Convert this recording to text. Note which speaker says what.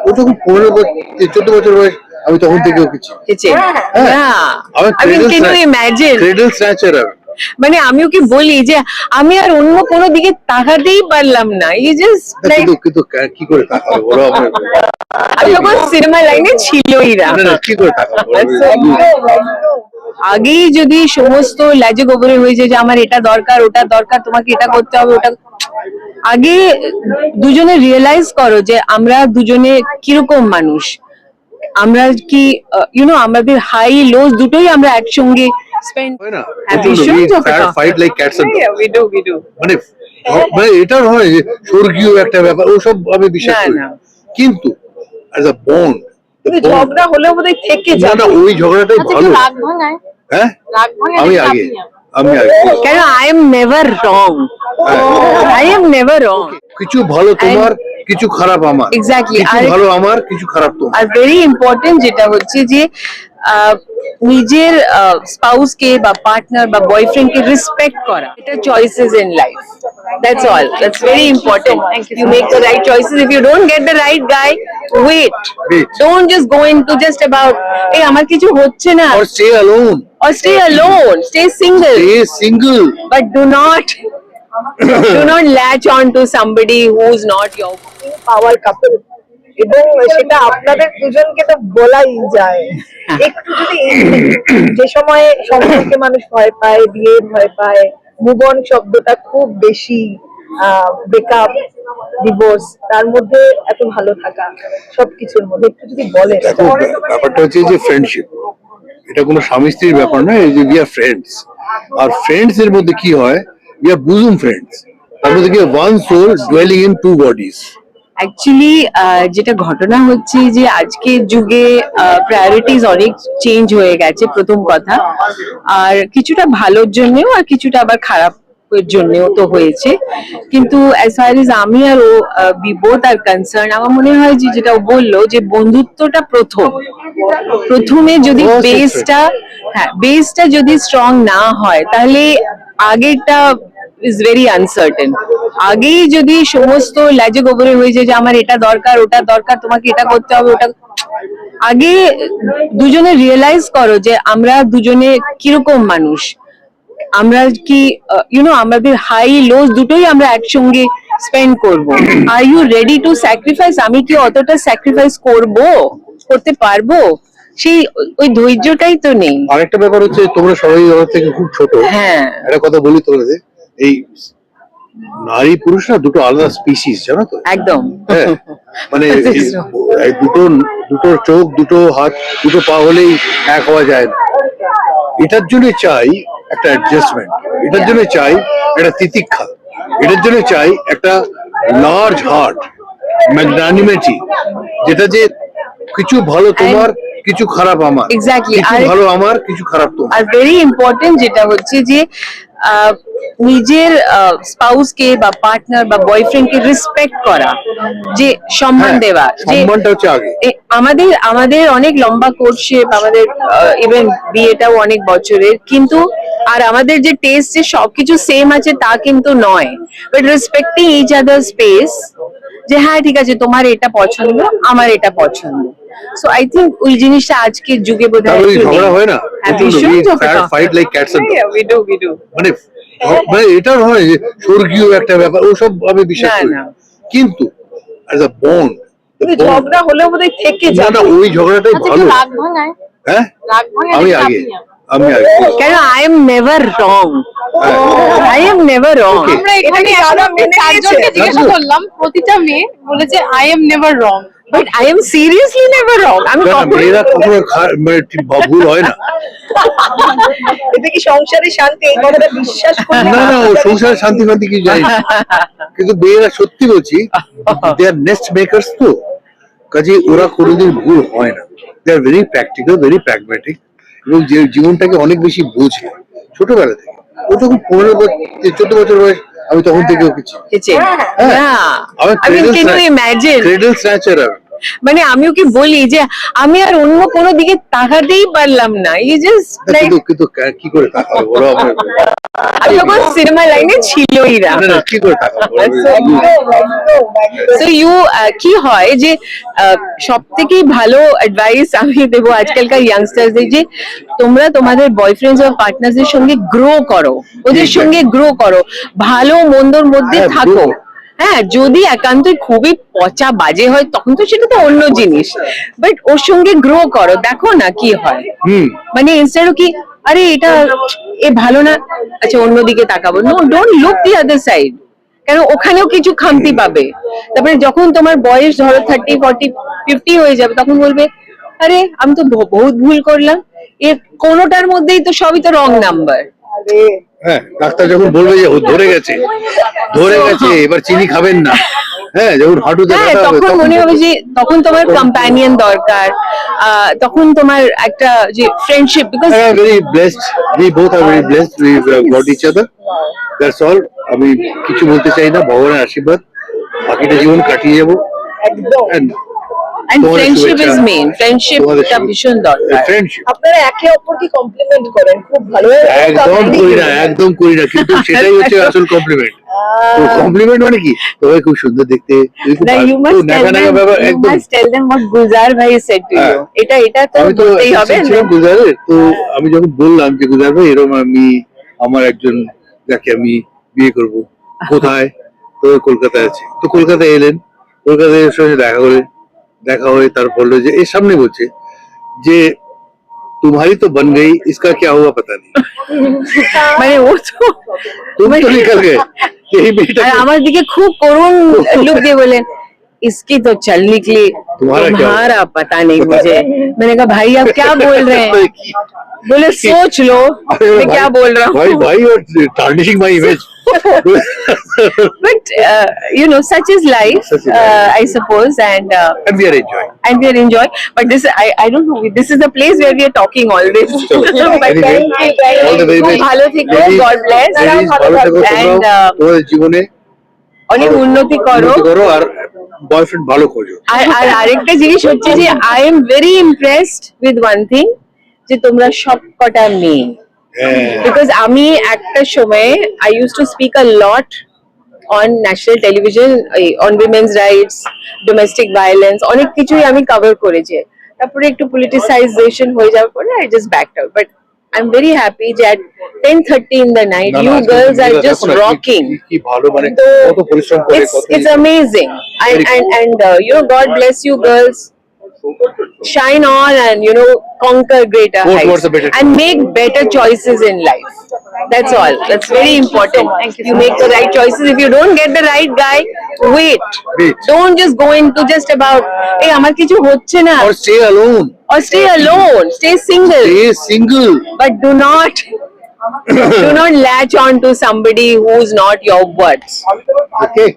Speaker 1: ও তখন 15-14 বছর বয়স, আমি তখন থেকে ওকে চিনি। Cradle snatcher.
Speaker 2: মানে আমি ওকে বলি যে আমি আর অন্য কোনো দিকে তাকাতেই পারলাম না,
Speaker 1: কিন্তু কি করে তাকাবো বলো?
Speaker 2: আমি তখন সিনেমা লাইনে ছিলই না,
Speaker 1: কি করে তাকাবো?
Speaker 2: আগেই যদি সমস্ত লাজে গোবরে হয়ে যায় যে আমার এটা দরকার ওটা দরকার, তোমাকে এটা করতে হবে ওটা, আগে দুজনে রিয়েলাইজ করো যে আমরা দুজনে কিরকম মানুষ, আমরা কি আমাদের হাই লোজ দুটোই আমরা একসঙ্গে স্পেন্ড
Speaker 1: হয় না? Fight like cats and dogs.
Speaker 2: we do
Speaker 1: মানে এটা হয় যে স্বর্গীয় একটা ব্যাপার, ওসব আমি বিশ্বাস করি না, কিন্তু অ্যাজ আ বন্ড
Speaker 2: ঝগড়া হলেও বোধহয় থেকে যায়
Speaker 1: না, ওই ঝগড়াটাই ভালো।
Speaker 3: রাগ ভাঙায়,
Speaker 1: হ্যাঁ
Speaker 3: রাগ ভাঙায়
Speaker 1: আমি আগে
Speaker 2: কেন I am never wrong, I am never wrong.
Speaker 1: কিছু ভালো তোমার, কিছু খারাপ আমার।
Speaker 2: এক্স্যাক্টলি,
Speaker 1: কিছু ভালো আমার, কিছু খারাপ তোমার।
Speaker 2: আর ভেরি ইম্পর্টেন্ট যেটা হচ্ছে যে নিজের স্পাউস কে বা পার্টনার বা বয়ফ্রেন্ড কে রেসপেক্ট করা, এটা choices in life, that's all, that's very important. You make the right choices. If you don't get the right guy, wait. Don't just go into just about hey আমার কিছু হচ্ছে না,
Speaker 1: or stay alone,
Speaker 2: stay single, but do not latch on to somebody who's not your
Speaker 4: পাওয়ার কাপল, এবং সেটা আপনাদের দুজনকে তো বলাই যায়। একটু যদি যে সময় সম্পর্কে মানুষ ভয় পায়, বিয়ে ভয় পায়, মুভ অন শব্দটা খুব বেশি, ব্রেকআপ, ডিভোর্স, তার মধ্যে এত ভালো থাকা, সবকিছুর মধ্যে একটু যদি বলেন।
Speaker 1: ব্যাপারটা হচ্ছে যে ফ্রেন্ডশিপ, এটা কোনো স্বামী স্ত্রীর ব্যাপার না, এই যে উই আর ফ্রেন্ডস। আর ফ্রেন্ডস এর মধ্যে কি হয়, উই আর বুজুম ফ্রেন্ডস, তার মধ্যে কি one soul dwelling in two bodies.
Speaker 2: Actually যেটা ঘটনা হচ্ছে যে আজকের যুগে প্রায়োরিটিজ অনেক চেঞ্জ হয়ে গেছে, প্রথম কথা, আর কিছুটা ভালোর জন্যও আর কিছুটা আবার খারাপের জন্যও তো হয়েছে, কিন্তু অ্যাজ ফার এজ আমি আর ও বি বোথ আর কনসার্ন, আমার মনে হয় যে যেটা ও বললো যে বন্ধুত্বটা প্রথমে যদি বেসটা যদি স্ট্রং না হয় তাহলে আগেরটা is very uncertain. আগেই যদি সমস্ত লাজে গোবরে হয়ে যায় যে আমার এটা দরকার ওটা দরকার, তোমাকে এটা করতে হবে ওটা, আগে দুজনে রিয়েলাইজ করো যে আমরা দুজনে কিরকম মানুষ, আমরা কি আমাদের হাই লোজ দুটোই আমরা একসঙ্গে স্পেন্ড করব। Are you ready to sacrifice? আমি কি অতটা স্যাক্রিফাইস করতে পারবো? সেই ওই ধৈর্যটাই তো নেই।
Speaker 1: আরেকটা ব্যাপার হচ্ছে তোমরা সবাই আমার থেকে খুব ছোট।
Speaker 2: হ্যাঁ,
Speaker 1: একটা কথা বলি তোমাদের, এই নারী পুরুষ না দুটো আলাদা স্পিসিস, জানো তো?
Speaker 2: একদম,
Speaker 1: হ্যাঁ, মানে দুটো চোখ, দুটো হাত, দুটো পা হলেই এক হওয়া যায় না। এটার জন্য চাই একটা অ্যাডজাস্টমেন্ট, এটার জন্য চাই একটা তিতিক্ষা, এটার জন্য চাই একটা লার্জ হার্ট, ম্যাগনানিমিটি, যেটা যে কিছু ভালো তোমার, কিছু খারাপ আমার।
Speaker 2: এক্স্যাক্টলি,
Speaker 1: কিছু ভালো আমার, কিছু খারাপ তোমার।
Speaker 2: আর ভেরি ইম্পর্টেন্ট যেটা হচ্ছে যে নিজের স্পাউস কে বা পার্টনার বা বয়ফ্রেন্ড কে রেসপেক্ট করা, যে সম্মান দেওয়া, যে
Speaker 1: সম্মানটা হচ্ছে আগে।
Speaker 2: আমাদের অনেক লম্বা কোর্সশিপ, আমাদের ইভেন বিয়েটাও অনেক বছরের, কিন্তু আর আমাদের যে টেস্ট যে সবকিছু সেম আছে তা কিন্তু নয়, but respecting each other space, যে হ্যাঁ ঠিক আছে তোমার এটা পছন্দ আমার এটা পছন্দ। সো আই থিঙ্ক ওই জিনিসটা আজকের যুগে বোধহয়
Speaker 1: ঝগড়া হয় না, fight like cats and dogs.
Speaker 2: we do
Speaker 1: মানে এটা হয় যে স্বর্গীয় একটা ব্যাপার, ওসব আমি বিশ্বাস করি না, কিন্তু অ্যাজ আ বন্ড
Speaker 4: ঝগড়া হলেও বোধহয় থেকে যায়
Speaker 1: না, ওই ঝগড়াটাই ভালো।
Speaker 3: রাগ ভাঙায়,
Speaker 1: হ্যাঁ
Speaker 3: রাগ ভাঙায়,
Speaker 1: আমি আগে
Speaker 2: কেন I am never wrong, I am never wrong.
Speaker 3: আমরা এখানে চারজনকে জিজ্ঞাসা করলাম, প্রতিটা মেয়ে বলেছে I am never wrong,
Speaker 2: but I am seriously never wrong. আমি
Speaker 1: মেয়েরা কখনো ভুল হয় না।
Speaker 4: এটা কি সংসারে শান্তি, এই কথাটা বিশ্বাস করি
Speaker 1: না, ও সংসারে শান্তি ফান্তি কিছু জানি না, কিন্তু মেয়েরা সত্যি বলছি দে আর নেস্ট মেকার্স, তো কাজে ওরা কোনোদিন ভুল হয় না। They are very practical, very pragmatic, এবং যে জীবনটাকে অনেক বেশি বোঝে ছোটবেলা থেকে। ও তখন 15-14 বছর বয়স, আমি তখন থেকে ওকে চিনি।
Speaker 2: Cradle snatcher. মানে আমি ওকে বলি যে আমি আর অন্য কোনো দিকে তাকাতেই পারলাম না, এই জাস্ট লাইক
Speaker 1: কিন্তু কি করে তাকাবো বলো
Speaker 2: আমি তখন সিনেমা লাইনে ছিলই না।
Speaker 1: কি করে তাকাবো
Speaker 2: সো ইউ কি হয় যে সব থেকে ভালো অ্যাডভাইস আমি দেবো আজকালকার ইয়াংস্টারদের, যে তোমরা তোমাদের বয়ফ্রেন্ডস বা পার্টনারদের সঙ্গে গ্রো করো, ওদের সঙ্গে গ্রো করো, ভালো মন্দর মধ্যে
Speaker 1: হ্যাঁ,
Speaker 2: থাকো।
Speaker 1: grow।
Speaker 2: হ্যাঁ, যদি একান্তই খুবই পচা বাজে হয় তখন তো সেটা তো অন্য জিনিস, বাট ওর সঙ্গে গ্রো করো, দেখো না কি হয়। মানে ইনস্টেড কি আরে এটা এ ভালো না, আচ্ছা অন্যদিকে তাকাবো, no, don't look the other side, কেন ওখানেও কিছু খামতি পাবে। তারপরে যখন তোমার বয়স ধরো 30, 40, 50 হয়ে যাবে, তখন বলবে আরে আমি তো বহুত ভুল করলাম, এর কোনোটার মধ্যেই তো সবই তো রং নাম্বার।
Speaker 4: আরে
Speaker 1: হ্যাঁ, ডাক্তার যখন বলবে যে ও ধরে গেছে এবার চিনি খাবেন না, হ্যাঁ যখন হাঁটুতে
Speaker 2: হ্যাঁ,
Speaker 1: ব্যথা হবে
Speaker 2: তখন মনে হবে যে তখন তোমার কম্প্যানিয়ন দরকার, তখন তোমার একটা যে friendship, because
Speaker 1: I am very blessed. We both are very blessed. We got each other. That's all. আমি কিছু বলতে চাই না, ভগবানের আশীর্বাদ, বাকিটা জীবন কাটিয়ে যাবো।
Speaker 4: একদম।
Speaker 1: And
Speaker 2: এন্ড
Speaker 1: তোমাদের
Speaker 2: ফ্রেন্ডশিপ ইজ
Speaker 1: শুভেচ্ছা।
Speaker 2: মেইন, ফ্রেন্ডশিপটা ভীষণ দরকার।
Speaker 1: friendship
Speaker 4: আপনারা একে অপরকে কমপ্লিমেন্ট করেন খুব ভালো।
Speaker 1: একদম করি না, কিন্তু সেটাই হচ্ছে আসল কমপ্লিমেন্ট। তো কমপ্লিমেন্ট মানে কি, তবে খুব সুন্দর দেখতে, তুই খুব
Speaker 2: Now
Speaker 1: ভালো,
Speaker 2: you
Speaker 1: তো
Speaker 2: must
Speaker 1: নাকা
Speaker 2: tell
Speaker 1: নাকা
Speaker 2: them,
Speaker 1: ব্যাপার
Speaker 2: you
Speaker 1: একদম।
Speaker 2: must tell them what Gulzar bhai said to you. এটা তো
Speaker 1: আমি তো
Speaker 2: বলতেই হবে।
Speaker 1: ছিলাম গুজরাটের, তো আমি যখন বললাম যে গুজরাট ভাই এরকম আমি আমার একজন যাকে আমি বিয়ে করব, কোথায়, তো কলকাতায় আছে, তো কলকাতায় এলেন, কলকাতায় এর সঙ্গে দেখা হয়ে তার বললো যে এর সামনে বলছে যে तुम्हारी तो बन गई, इसका क्या हुआ पता नहीं।
Speaker 2: মানে ও তো
Speaker 1: तुम तो निकल गए, यही बेटा
Speaker 2: আর আমার দিকে খুব করুণ লুক দিয়ে বলেন इसकी तो चल निकली,
Speaker 1: तुम्हारा क्या हुआ?
Speaker 2: तुम्हारा पता नहीं मुझे। मैंने कहा भाई आप क्या बोल रहे हैं, बोले सोच लो मैं क्या बोल रहा हूँ।
Speaker 1: भाई और tarnishing my image।
Speaker 2: But you know, such is life,
Speaker 1: Such is life.
Speaker 2: I suppose, and
Speaker 1: And we are enjoying।
Speaker 2: we are enjoying. But this, I don't know, this is the place where we are talking all this. But
Speaker 1: Anyway, all the very
Speaker 2: খুব
Speaker 1: best।
Speaker 2: ভালো থেকো,
Speaker 1: Ladies,
Speaker 2: God bless,
Speaker 1: ladies, ভালো থেকো
Speaker 2: and
Speaker 1: তোমরাও, তোমাদের জীবনে
Speaker 2: অনেক উন্নতি করো।
Speaker 1: উন্নতি করো আর বয়ফ্রেন্ড ভালো খোঁজো।
Speaker 2: আর আরেকটা জিনিস হচ্ছে যে I am very impressed with one thing, যে তোমরা সব কটা মেয়ে,
Speaker 1: হ্যাঁ,
Speaker 2: বিকজ আমি একটা সময় I use to speak a lot on national television on women's rights, domestic violence, অনেক কিছুই আমি কভার করেছি। তারপরে একটু পলিটিসাইজেশন হয়ে যাওয়ার পরে I just backed out, but I am very happy যে at 10:30 in the night
Speaker 1: না, না,
Speaker 2: you
Speaker 1: আজকে
Speaker 2: girls are
Speaker 1: মেয়েরা
Speaker 2: just
Speaker 1: দেখো না,
Speaker 2: rocking.
Speaker 1: কি ভালো, মানে
Speaker 2: তো
Speaker 1: কত পরিশ্রম করে, কত
Speaker 2: It's amazing, and you know, God bless you girls, shine on and you know, conquer greater
Speaker 1: Go
Speaker 2: heights
Speaker 1: towards a better
Speaker 2: and make better choices in life. That's all. That's very important. You make the right choices. If you don't get the right guy, wait.
Speaker 1: Wait.
Speaker 2: Don't just go into just about hey আমার কিছু হচ্ছে না,
Speaker 1: or stay alone,
Speaker 2: or stay alone, stay single,
Speaker 1: stay single।
Speaker 2: but do not latch on to somebody who's not your worth.
Speaker 1: Okay।